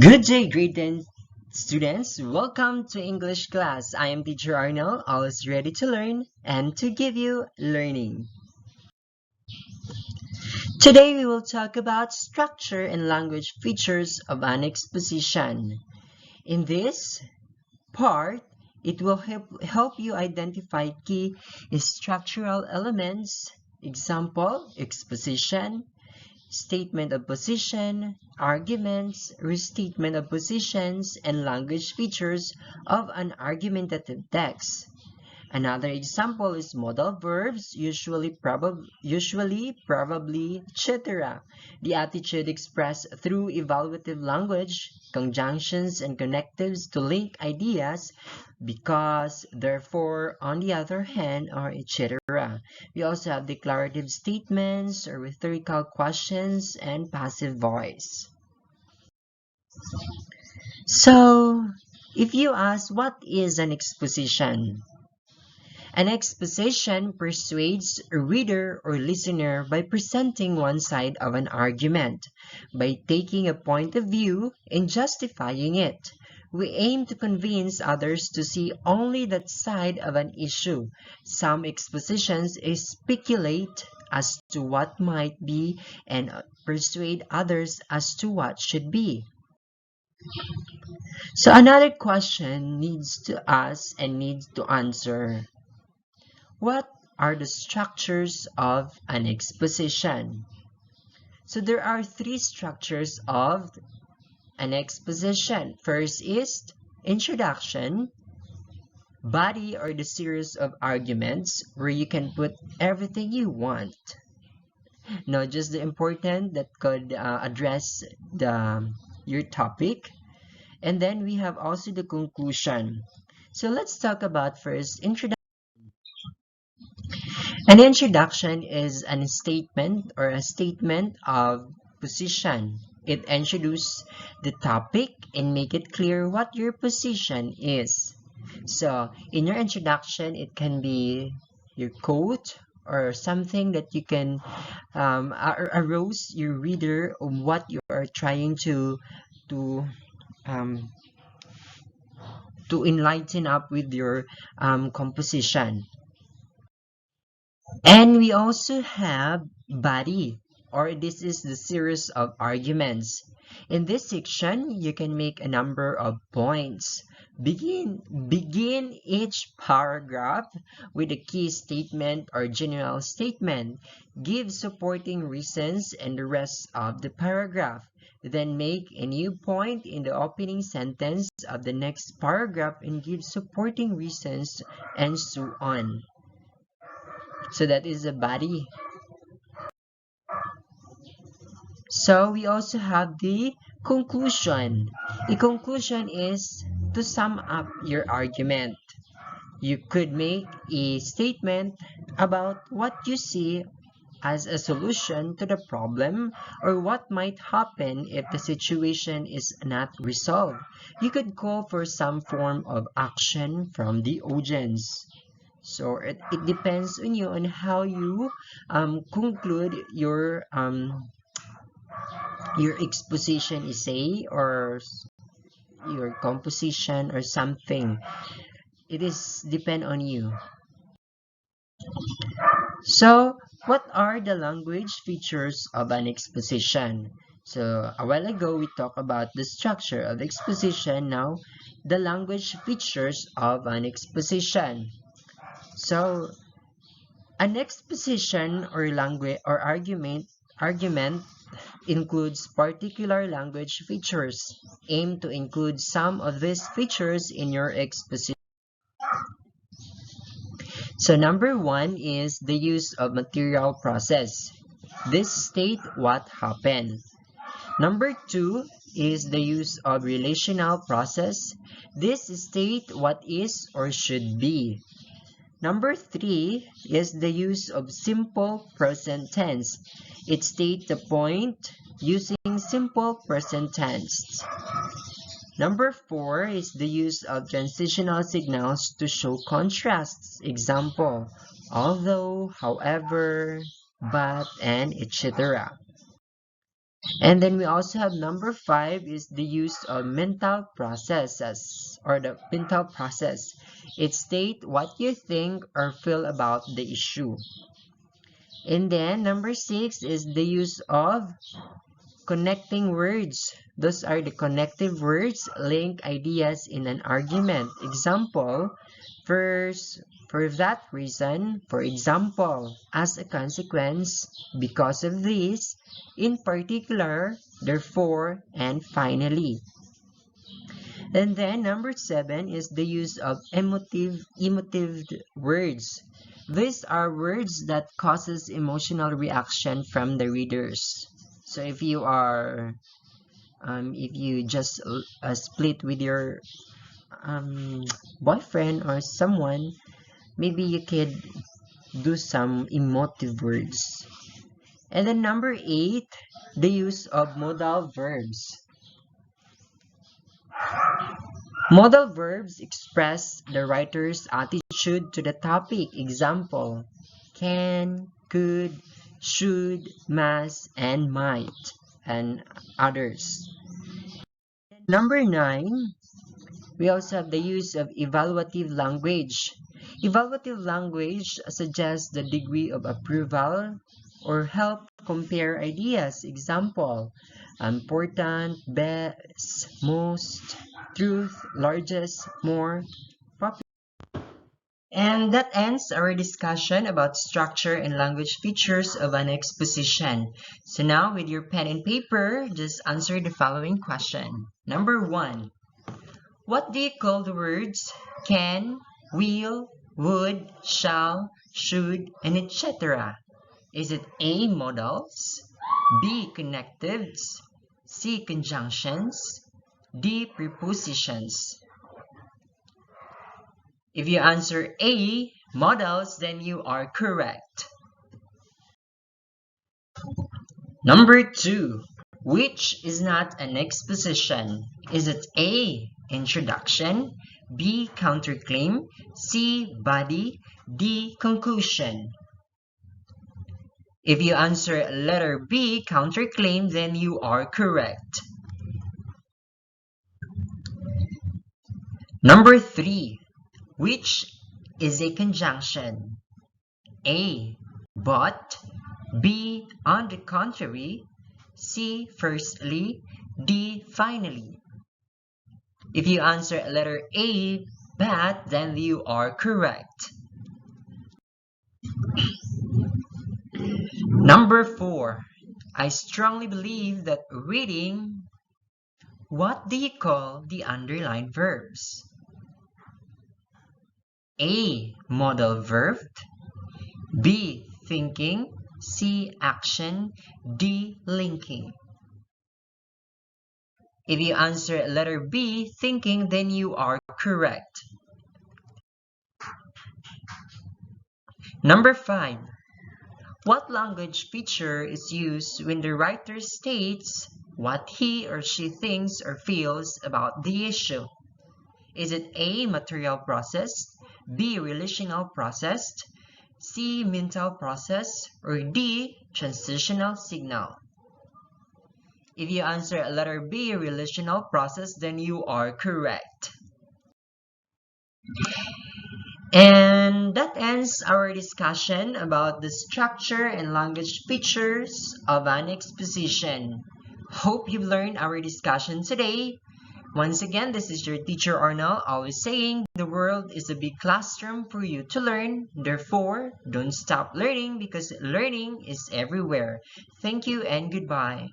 Good day, grade 10 students. Welcome to English class. I am teacher Arnold, always ready to learn and to give you learning. Today we will talk about structure and language features of an exposition. In this part, it will help you identify key structural elements, example, exposition, statement of position, arguments, restatement of positions, and language features of an argumentative text. Another example is modal verbs, usually, probably, etc. The attitude expressed through evaluative language, conjunctions and connectives to link ideas, because, therefore, on the other hand, or etc. We also have declarative statements or rhetorical questions and passive voice. So, if you ask what is an exposition? An exposition persuades a reader or listener by presenting one side of an argument, by taking a point of view and justifying it. We aim to convince others to see only that side of an issue. Some expositions speculate as to what might be and persuade others as to what should be. So another question needs to ask and needs to answer. What are the structures of an exposition? So there are three structures of an exposition. First is introduction, body or the series of arguments where you can put everything you want. Not just the important that could address your topic. And then we have also the conclusion. So let's talk about first introduction. An introduction is a statement or a statement of position. It introduces the topic and make it clear what your position is. So in your introduction, it can be your quote or something that you can arouse your reader on what you are trying to um, to enlighten up with your composition. And we also have body, or this is the series of arguments. In this section, you can make a number of points. Begin each paragraph with a key statement or general statement. Give supporting reasons and the rest of the paragraph. Then make a new point in the opening sentence of the next paragraph and give supporting reasons and so on. So that is the body. So we also have the conclusion. The conclusion is to sum up your argument. You could make a statement about what you see as a solution to the problem or what might happen if the situation is not resolved. You could call for some form of action from the audience. So it depends on you on how you conclude your exposition essay or your composition or something. It is depend on you. So what are the language features of an exposition? So a while ago we talked about the structure of exposition. Now the language features of an exposition. So an exposition or language or argument includes particular language features. Aim to include some of these features in your exposition. So number one is the use of material process. This state what happened. Number two is the use of relational process. This state what is or should be. Number three is the use of simple present tense. It states the point using simple present tense. Number four is the use of transitional signals to show contrasts. Example, although, however, but, and etc. And then we also have number 5 is the use of mental processes or the mental process. It states what you think or feel about the issue. And then number 6 is the use of connecting words. Those are the connective words, link ideas in an argument. Example, first, for that reason, for example, as a consequence, because of this, in particular, therefore, and finally. And then number 7 is the use of emotive words. These are words that causes emotional reaction from the readers. So if you just split with your boyfriend or someone, maybe you could do some emotive words. And then number 8, the use of modal verbs. Modal verbs express the writer's attitude to the topic. Example, can, could, should, must, and might, and others. Number 9, we also have the use of evaluative language. Evaluative language suggests the degree of approval or help compare ideas. Example, important, best, most, truth, largest, more, popular. And that ends our discussion about structure and language features of an exposition. So now with your pen and paper, just answer the following question. Number 1. What do you call the words can, will, would, shall, should, and etc.? Is it A, modals, B, connectives, C, conjunctions, D, prepositions? If you answer A, modals, then you are correct. Number 2. Which is not an exposition? Is it A, introduction, B, counterclaim, C, body, D, conclusion? If you answer letter B, counterclaim, then you are correct. Number 3. Which is a conjunction? A, but, B, on the contrary, C, firstly, D, finally. If you answer letter A, but, then you are correct. Number 4. I strongly believe that reading. What do you call the underlined verbs? A, modal verb, B, thinking, C, action, D, linking. If you answer letter B, thinking, then you are correct. Number 5. What language feature is used when the writer states what he or she thinks or feels about the issue? Is it A, material process, B, relational process, C, mental process, or D, transitional signal? If you answer letter B, relational process, then you are correct. And that ends our discussion about the structure and language features of an exposition. Hope you've learned our discussion today. Once again, this is your teacher Arnold, always saying the world is a big classroom for you to learn. Therefore, don't stop learning because learning is everywhere. Thank you and goodbye.